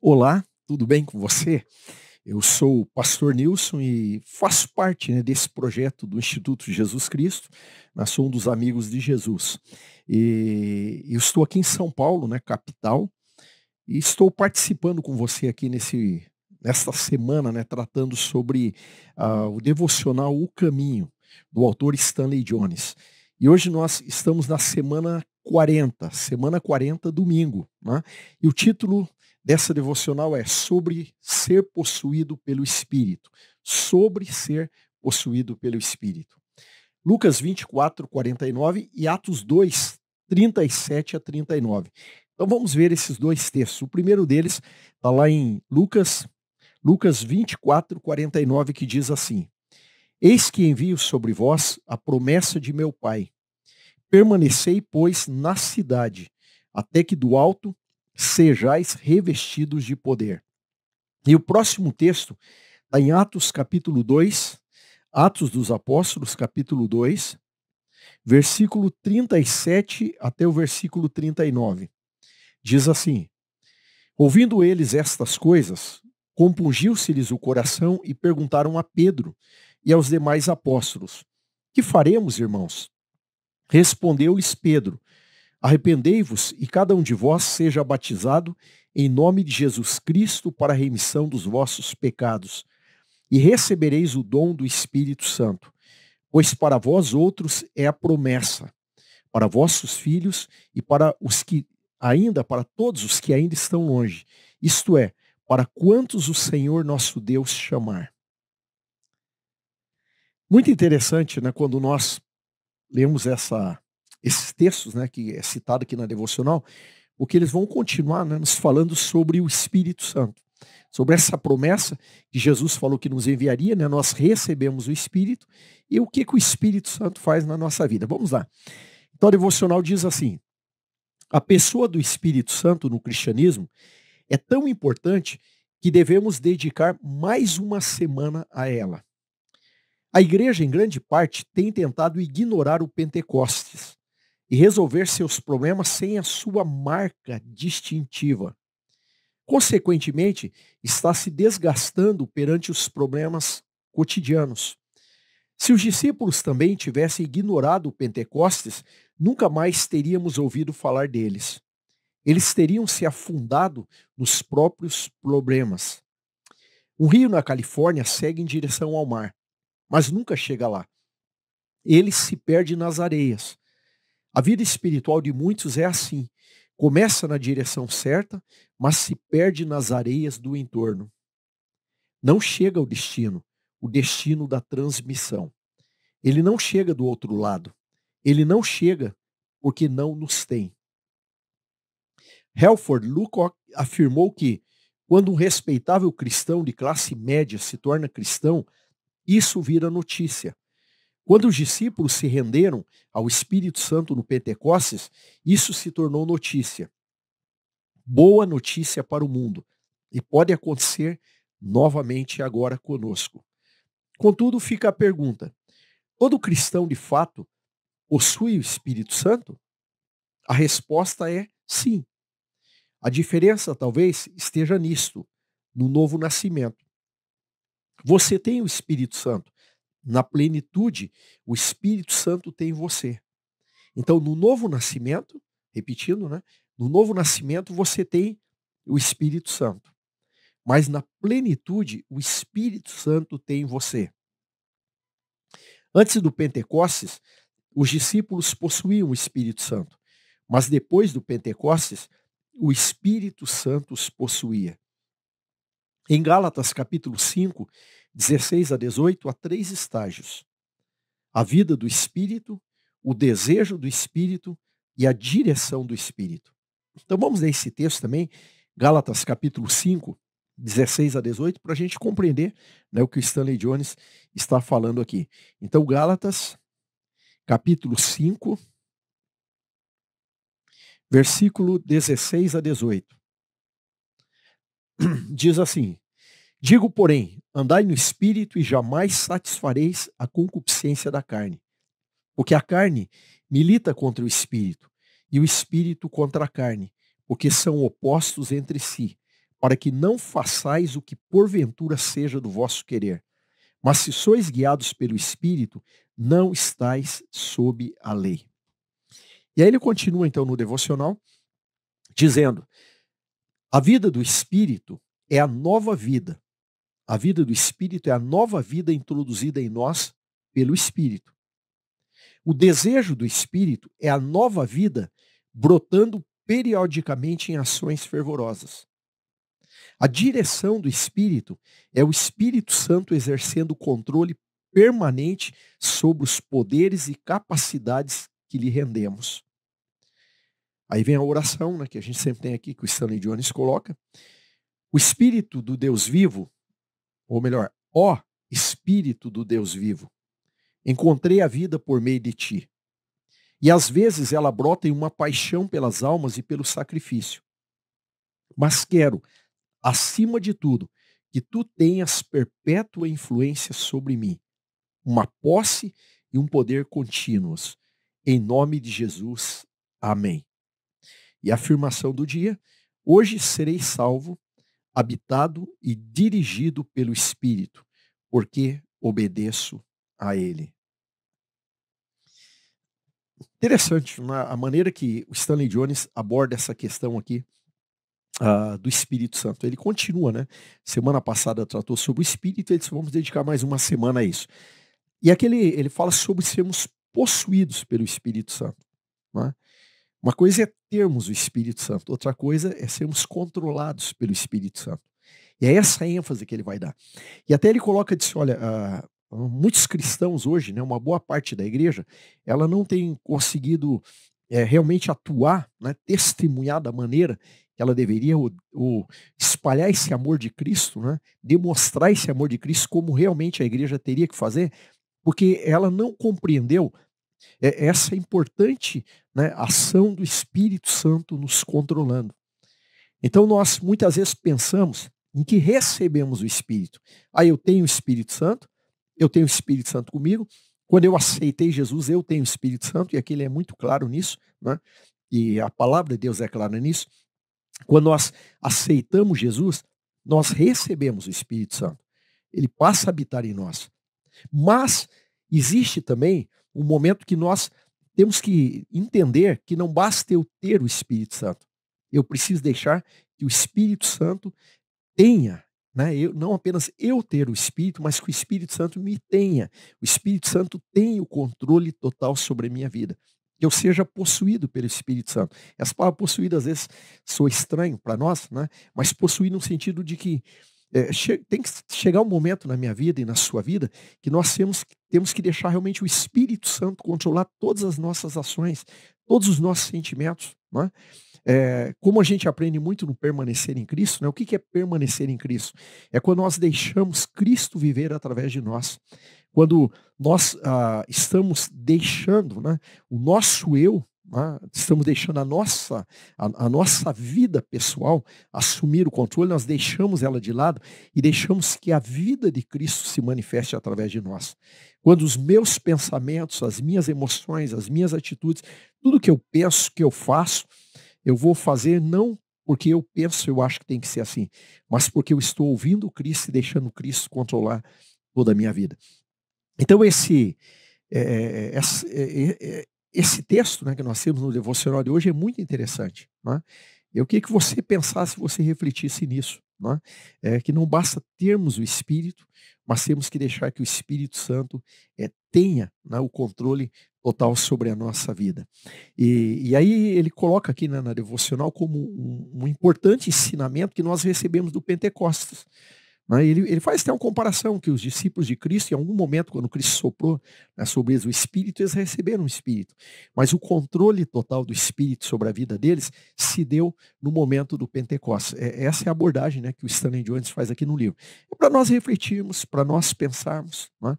Olá, tudo bem com você? Eu sou o pastor Nilson e faço parte, desse projeto do Instituto Jesus Cristo. Nós somos um dos amigos de Jesus. E eu estou aqui em São Paulo, capital, e estou participando com você aqui nesta semana, tratando sobre o devocional O Caminho, do autor Stanley Jones. E hoje nós estamos na semana 40, domingo, né? E o título dessa devocional é sobre ser possuído pelo Espírito. Sobre ser possuído pelo Espírito. Lucas 24, 49 e Atos 2, 37 a 39. Então vamos ver esses dois textos. O primeiro deles está lá em Lucas 24, 49, que diz assim: Eis que envio sobre vós a promessa de meu Pai. Permanecei, pois, na cidade, até que do alto sejais revestidos de poder. E o próximo texto está em Atos capítulo 2, Atos dos Apóstolos capítulo 2, versículo 37 até o versículo 39. Diz assim: Ouvindo eles estas coisas, compungiu-se-lhes o coração e perguntaram a Pedro e aos demais apóstolos: Que faremos, irmãos? Respondeu-lhes Pedro: Arrependei-vos e cada um de vós seja batizado em nome de Jesus Cristo para a remissão dos vossos pecados, e recebereis o dom do Espírito Santo, pois para vós outros é a promessa, para vossos filhos e para todos os que ainda estão longe, isto é, para quantos o Senhor nosso Deus chamar. Muito interessante, quando nós lemos esses textos, que é citado aqui na devocional, porque eles vão continuar, nos falando sobre o Espírito Santo, sobre essa promessa que Jesus falou que nos enviaria, nós recebemos o Espírito, e o que o Espírito Santo faz na nossa vida. Vamos lá. Então a devocional diz assim: a pessoa do Espírito Santo no cristianismo é tão importante que devemos dedicar mais uma semana a ela. A igreja, em grande parte, tem tentado ignorar o Pentecostes e resolver seus problemas sem a sua marca distintiva. Consequentemente, está se desgastando perante os problemas cotidianos. Se os discípulos também tivessem ignorado o Pentecostes, nunca mais teríamos ouvido falar deles. Eles teriam se afundado nos próprios problemas. Um rio na Califórnia segue em direção ao mar, mas nunca chega lá. Ele se perde nas areias. A vida espiritual de muitos é assim. Começa na direção certa, mas se perde nas areias do entorno. Não chega ao destino, o destino da transmissão. Ele não chega do outro lado. Ele não chega porque não nos tem. Halford Lucock afirmou que, quando um respeitável cristão de classe média se torna cristão, isso vira notícia. Quando os discípulos se renderam ao Espírito Santo no Pentecostes, isso se tornou notícia. Boa notícia para o mundo. E pode acontecer novamente agora conosco. Contudo, fica a pergunta: todo cristão de fato possui o Espírito Santo? A resposta é sim. A diferença talvez esteja nisto, no novo nascimento. Você tem o Espírito Santo. Na plenitude, o Espírito Santo tem você. Então, no novo nascimento, repetindo, no novo nascimento você tem o Espírito Santo. Mas na plenitude, o Espírito Santo tem você. Antes do Pentecostes, os discípulos possuíam o Espírito Santo. Mas depois do Pentecostes, o Espírito Santo os possuía. Em Gálatas capítulo 5, 16 a 18, há 3 estágios: a vida do Espírito, o desejo do Espírito e a direção do Espírito. Então vamos ler esse texto também, Gálatas capítulo 5, 16 a 18, para a gente compreender, o que o Stanley Jones está falando aqui. Então Gálatas capítulo 5, versículo 16 a 18. Diz assim: Digo, porém, andai no Espírito e jamais satisfareis a concupiscência da carne. Porque a carne milita contra o Espírito, e o Espírito contra a carne, porque são opostos entre si, para que não façais o que porventura seja do vosso querer. Mas se sois guiados pelo Espírito, não estáis sob a lei. E aí ele continua então no devocional, dizendo: a vida do Espírito é a nova vida. A vida do Espírito é a nova vida introduzida em nós pelo Espírito. O desejo do Espírito é a nova vida brotando periodicamente em ações fervorosas. A direção do Espírito é o Espírito Santo exercendo controle permanente sobre os poderes e capacidades que lhe rendemos. Aí vem a oração, né, que a gente sempre tem aqui, que o Stanley Jones coloca. O Espírito do Deus vivo, ou melhor, ó Espírito do Deus vivo, encontrei a vida por meio de ti. E às vezes ela brota em uma paixão pelas almas e pelo sacrifício. Mas quero, acima de tudo, que tu tenhas perpétua influência sobre mim, uma posse e um poder contínuos. Em nome de Jesus. Amém. E a afirmação do dia: hoje serei salvo, habitado e dirigido pelo Espírito, porque obedeço a Ele. Interessante, né, a maneira que o Stanley Jones aborda essa questão aqui do Espírito Santo. Ele continua, né? Semana passada tratou sobre o Espírito, e ele disse: vamos dedicar mais uma semana a isso. E aqui ele fala sobre sermos possuídos pelo Espírito Santo, né? Uma coisa é termos o Espírito Santo, outra coisa é sermos controlados pelo Espírito Santo. E é essa ênfase que ele vai dar. E até ele coloca, disse, olha, muitos cristãos hoje, né, uma boa parte da igreja, ela não tem conseguido realmente atuar, né, testemunhar da maneira que ela deveria, ou espalhar esse amor de Cristo, né, demonstrar esse amor de Cristo como realmente a igreja teria que fazer, porque ela não compreendeu essa importante, né, ação do Espírito Santo nos controlando. Então nós muitas vezes pensamos em que recebemos o Espírito. Eu tenho o Espírito Santo, eu tenho o Espírito Santo comigo. Quando eu aceitei Jesus, eu tenho o Espírito Santo, e aqui ele é muito claro nisso, né? E a palavra de Deus é clara nisso. Quando nós aceitamos Jesus, nós recebemos o Espírito Santo. Ele passa a habitar em nós. Mas existe também um momento que nós temos que entender que não basta eu ter o Espírito Santo. Eu preciso deixar que o Espírito Santo tenha, né? Não apenas eu ter o Espírito, mas que o Espírito Santo me tenha. O Espírito Santo tem o controle total sobre a minha vida. Que eu seja possuído pelo Espírito Santo. Essa palavra possuído às vezes soa estranho para nós, né? Mas possuir no sentido de que tem que chegar um momento na minha vida e na sua vida que nós temos que deixar realmente o Espírito Santo controlar todas as nossas ações, todos os nossos sentimentos, né? Como a gente aprende muito no permanecer em Cristo, né? O que é permanecer em Cristo? É quando nós deixamos Cristo viver através de nós. Quando nós estamos deixando, né, o nosso eu, né, estamos deixando a nossa vida pessoal assumir o controle, nós deixamos ela de lado e deixamos que a vida de Cristo se manifeste através de nós. Quando os meus pensamentos, as minhas emoções, as minhas atitudes, tudo que eu penso, que eu faço, eu vou fazer não porque eu penso, eu acho que tem que ser assim, mas porque eu estou ouvindo Cristo e deixando Cristo controlar toda a minha vida. Então esse texto, né, que nós temos no devocional de hoje é muito interessante, né? Eu queria que você pensasse, você refletisse nisso, né? Que não basta termos o Espírito, mas temos que deixar que o Espírito Santo tenha, né, o controle total sobre a nossa vida. E aí ele coloca aqui, né, na devocional como um importante ensinamento que nós recebemos do Pentecostes. Né? Ele faz até uma comparação que os discípulos de Cristo, em algum momento, quando Cristo soprou, né, sobre eles o Espírito, eles receberam o Espírito. Mas o controle total do Espírito sobre a vida deles se deu no momento do Pentecostes. Essa é a abordagem, né, que o Stanley Jones faz aqui no livro. É para nós refletirmos, para nós pensarmos. Né?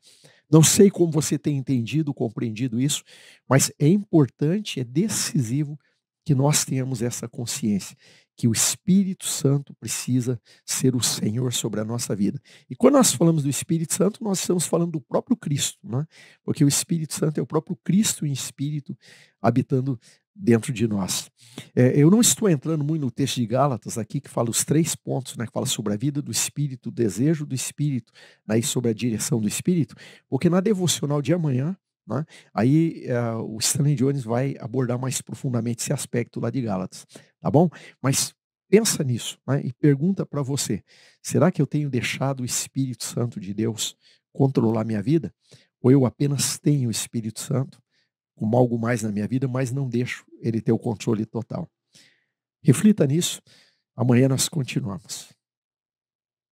Não sei como você tem entendido, compreendido isso, mas é importante, é decisivo que nós tenhamos essa consciência, que o Espírito Santo precisa ser o Senhor sobre a nossa vida. E quando nós falamos do Espírito Santo, nós estamos falando do próprio Cristo, né? Porque o Espírito Santo é o próprio Cristo em espírito habitando dentro de nós. Eu não estou entrando muito no texto de Gálatas aqui, que fala os 3 pontos, né, que fala sobre a vida do Espírito, o desejo do Espírito, né, e sobre a direção do Espírito, porque na devocional de amanhã, né, aí o Stanley Jones vai abordar mais profundamente esse aspecto lá de Gálatas, tá bom? Mas pensa nisso, né, e pergunta para você: será que eu tenho deixado o Espírito Santo de Deus controlar minha vida? Ou eu apenas tenho o Espírito Santo como algo mais na minha vida, mas não deixo ele ter o controle total? Reflita nisso, amanhã nós continuamos.